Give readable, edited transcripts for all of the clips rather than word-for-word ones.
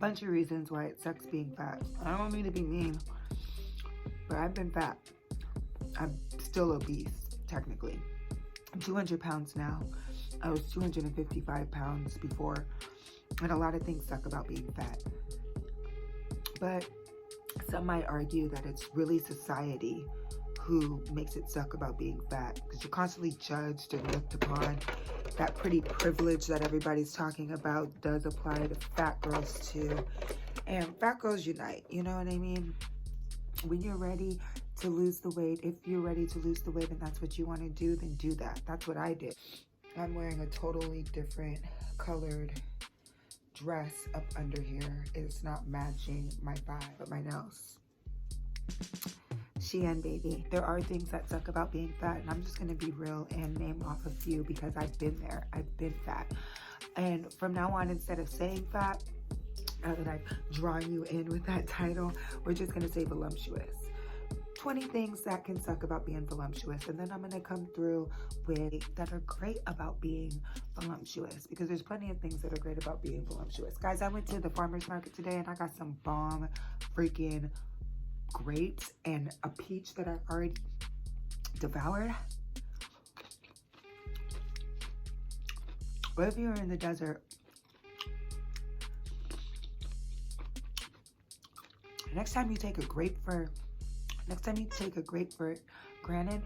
bunch of reasons why it sucks being fat. I don't mean to be mean, but I've been fat. I'm still obese, technically. I'm 200 pounds now. I was 255 pounds before, and a lot of things suck about being fat. But some might argue that it's really society who makes it suck about being fat, because you're constantly judged and looked upon. That pretty privilege that everybody's talking about does apply to fat girls too. And fat girls unite, you know what I mean? When you're ready to lose the weight, if you're ready to lose the weight and that's what you want to do, then do that. That's what I did. I'm wearing a totally different colored dress up under here. It's not matching my vibe, but my nose. Shein, baby. There are things that suck about being fat, and I'm just gonna be real and name off a few because I've been there. I've been fat. And from now on, instead of saying fat, now that I've drawn you in with that title, we're just gonna say voluptuous. 20 things that can suck about being voluptuous, and then I'm gonna come through with that are great about being voluptuous, because there's plenty of things that are great about being voluptuous. Guys, I went to the farmer's market today and I got some bomb freaking grapes and a peach that I already devoured. But if you're in the desert, next time you take a grapefruit, granted,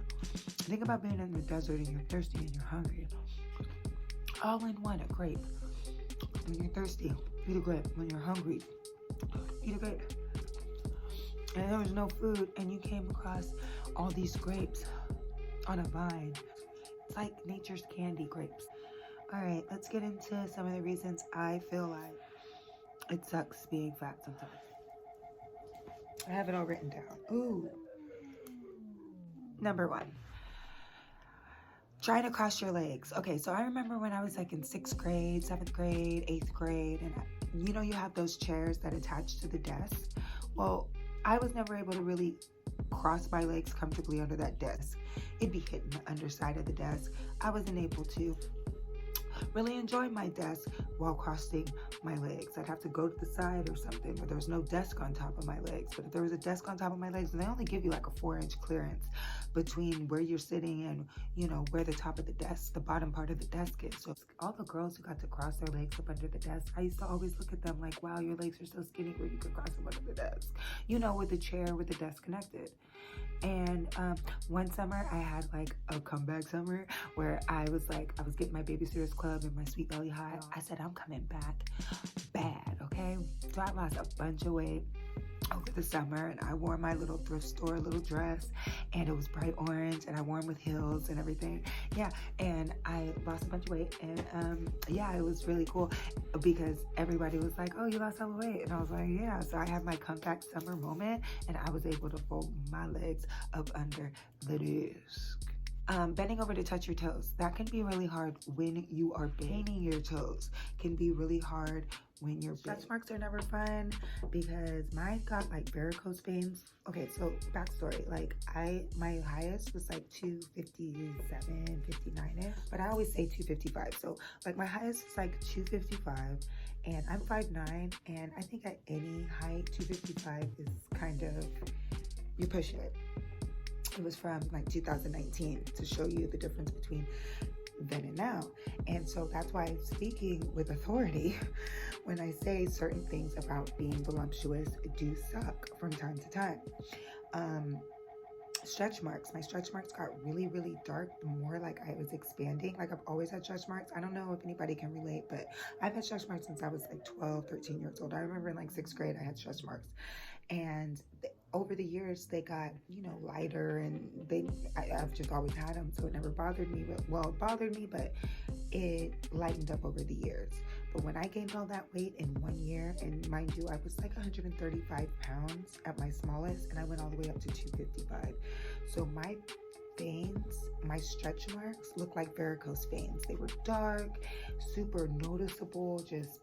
think about being in the desert and you're thirsty and you're hungry. All in one, a grape. When you're thirsty, eat a grape. When you're hungry, eat a grape. And there was no food, and you came across all these grapes on a vine. It's like nature's candy, grapes. All right, let's get into some of the reasons I feel like it sucks being fat sometimes. I have it all written down. Ooh. Number one, trying to cross your legs. Okay, so I remember when I was like in 6th grade, 7th grade, 8th grade, and you know you have those chairs that attach to the desk? Well, I was never able to really cross my legs comfortably under that desk. It'd be hitting the underside of the desk. I wasn't able to really enjoy my desk while crossing my legs. I'd have to go to the side or something, where there was no desk on top of my legs. But if there was a desk on top of my legs, and they only give you like a 4-inch clearance between where you're sitting and, you know, where the top of the desk, the bottom part of the desk is. So all the girls who got to cross their legs up under the desk, I used to always look at them like, wow, your legs are so skinny where you could cross them under the desk. You know, with the chair with the desk connected. And one summer I had like a comeback summer where I was getting my Babysitters Club and my Sweet Belly High. I said, I'm coming back bad, okay? So I lost a bunch of weight over the summer, and I wore my little thrift store little dress, and it was bright orange, and I wore them with heels and everything. Yeah, and I lost a bunch of weight, and yeah, it was really cool because everybody was like, oh, you lost all the weight, and I was like, yeah. So I had my comeback summer moment, and I was able to fold my legs up under the desk. Bending over to touch your toes. That can be really hard when you are painting your toes. Can be really hard when you're big. Stretch marks are never fun because mine got like varicose veins. Okay, so backstory, like my highest was like 257, 59ish, but I always say 255. So like my highest was like 255, and I'm 5'9", and I think at any height, 255 is kind of, you're pushing it. It was from like 2019 to show you the difference between then and now. And so that's why I'm speaking with authority when I say certain things about being voluptuous do suck from time to time. Stretch marks. My stretch marks got really, really dark the more like I was expanding. Like I've always had stretch marks. I don't know if anybody can relate, but I've had stretch marks since I was like 12, 13 years old. I remember in like 6th grade, I had stretch marks. And over the years, they got, you know, lighter, and I've just always had them, so it never bothered me. Well, it bothered me, but it lightened up over the years. But when I gained all that weight in 1 year, and mind you, I was like 135 pounds at my smallest, and I went all the way up to 255. So my veins, my stretch marks look like varicose veins. They were dark, super noticeable, just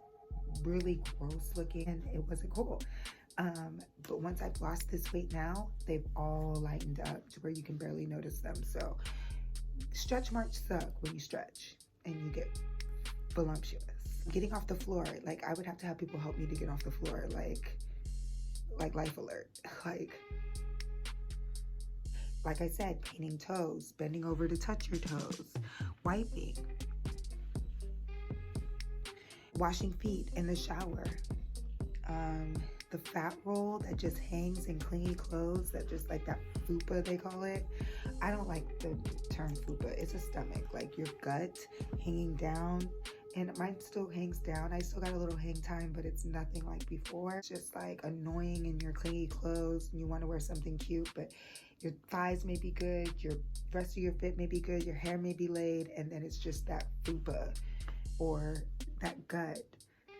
really gross looking. It wasn't cool. But once I've lost this weight now, they've all lightened up to where you can barely notice them. So stretch marks suck when you stretch and you get voluptuous. getting off the floor. Like, I would have to have people help me to get off the floor. Like life alert. Like I said, painting toes, bending over to touch your toes, wiping, washing feet in the shower. The fat roll that just hangs in clingy clothes, that just like that fupa they call it. I don't like the term fupa. It's a stomach, like your gut hanging down. And mine still hangs down. I still got a little hang time, but it's nothing like before. It's just like annoying in your clingy clothes and you want to wear something cute, but your thighs may be good, your rest of your fit may be good, your hair may be laid, and then it's just that fupa or that gut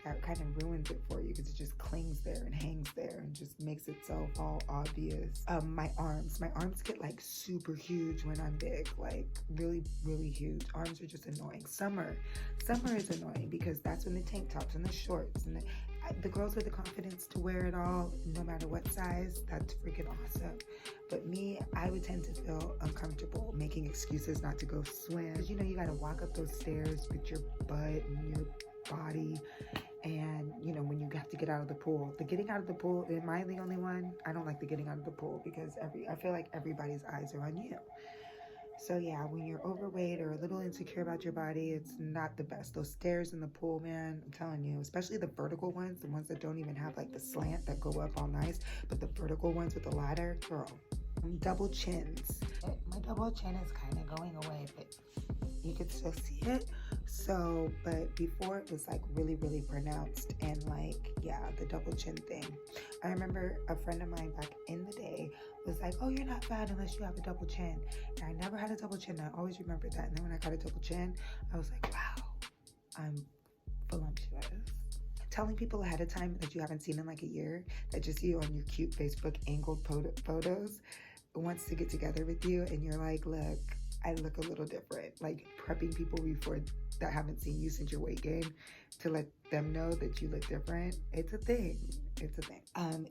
that kind of ruins it for you because it just clings there and hangs there and just makes itself all obvious. My arms get like super huge when I'm big, like really, really huge. Arms are just annoying. Summer is annoying because that's when the tank tops and the shorts and the girls with the confidence to wear it all, no matter what size, that's freaking awesome. But me, I would tend to feel uncomfortable making excuses not to go swim. Because you gotta walk up those stairs with your butt and your body. And when you have to get out of the pool, the getting out of the pool, am I the only one? I don't like the getting out of the pool because I feel like everybody's eyes are on you. So yeah, when you're overweight or a little insecure about your body, it's not the best. Those stairs in the pool, man, I'm telling you, especially the vertical ones, the ones that don't even have like the slant that go up all nice, but the vertical ones with the ladder, girl. Double chins. My double chin is kind of going away, but you could still see it. So, but before it was like really, really pronounced, and like, yeah, the double chin thing. I remember a friend of mine back in the day was like, oh, you're not fat unless you have a double chin. And I never had a double chin. I always remembered that. And then when I got a double chin, I was like, wow, I'm voluptuous. Telling people ahead of time that you haven't seen in like a year, that just see you on your cute Facebook angled photos, wants to get together with you, and you're like, look, I look a little different. Like prepping people before that haven't seen you since your weight gain to let them know that you look different. It's a thing.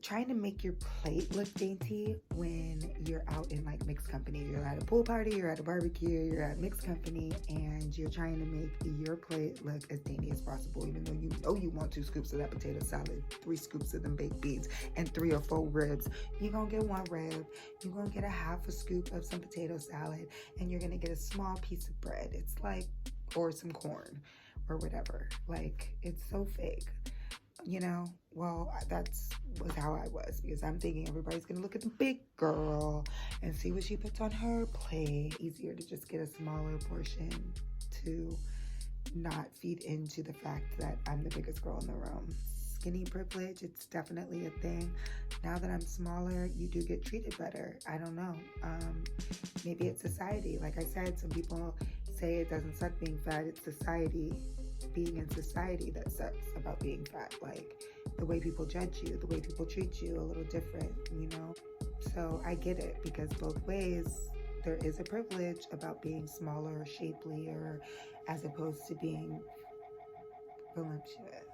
Trying to make your plate look dainty when you're out in like mixed company. You're at a pool party, you're at a barbecue, you're at mixed company, and you're trying to make your plate look as dainty as possible, even though you know you want 2 scoops of that potato salad, 3 scoops of them baked beans, and 3 or 4 ribs. You're gonna get 1 rib, you're gonna get a half a scoop of some potato salad, and you're gonna get a small piece of bread. It's like, or some corn or whatever. Like, it's so fake. Well, was how I was, because I'm thinking everybody's gonna look at the big girl and see what she puts on her plate. Easier to just get a smaller portion to not feed into the fact that I'm the biggest girl in the room. Skinny privilege, it's definitely a thing. Now that I'm smaller, you do get treated better. I don't know. Maybe it's society. Like I said, some people say it doesn't suck being fat. It's society. Being in society that sucks about being fat. Like the way people judge you, the way people treat you, a little different, So I get it, because both ways there is a privilege about being smaller, shapelier, as opposed to being voluptuous.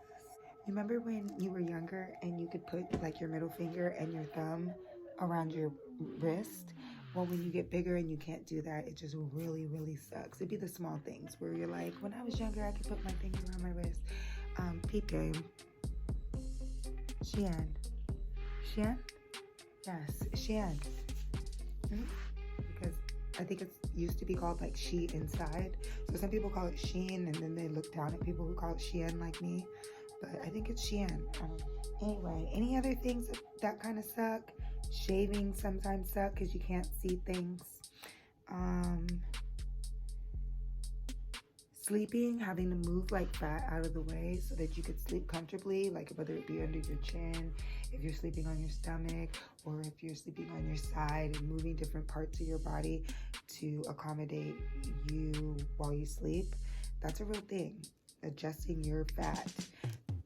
You remember when you were younger and you could put like your middle finger and your thumb around your wrist? Well, when you get bigger and you can't do that, it just really, really sucks. It'd be the small things where you're like, when I was younger, I could put my finger around my wrist. Peep game. Shein? Yes, Shein. Because I think it used to be called like She Inside. So some people call it Shein, and then they look down at people who call it Shein like me. But I think it's Shein. Anyway, any other things that kind of suck? Shaving sometimes suck because you can't see things. Sleeping, having to move like fat out of the way so that you could sleep comfortably, like whether it be under your chin, if you're sleeping on your stomach, or if you're sleeping on your side, and moving different parts of your body to accommodate you while you sleep. That's a real thing. Adjusting your fat,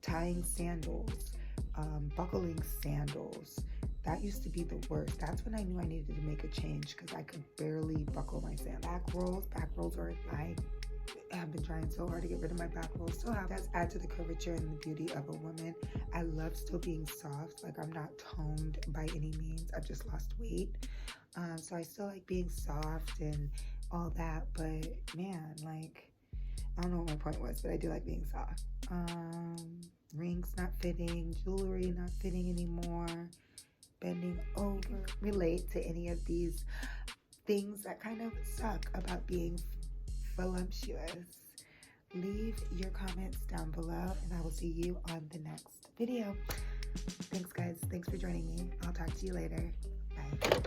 tying sandals, buckling sandals. That used to be the worst. That's when I knew I needed to make a change, because I could barely buckle my sandals. Back rolls are, I have been trying so hard to get rid of my back rolls. So it does add to the curvature and the beauty of a woman. I love still being soft. Like, I'm not toned by any means. I've just lost weight. So I still like being soft and all that. But man, like, I don't know what my point was, but I do like being soft. Rings not fitting, jewelry not fitting anymore, bending over. Relate to any of these things that kind of suck about being voluptuous. Leave your comments down below, and I will see you on the next video. Thanks, guys. Thanks for joining me. I'll talk to you later. Bye.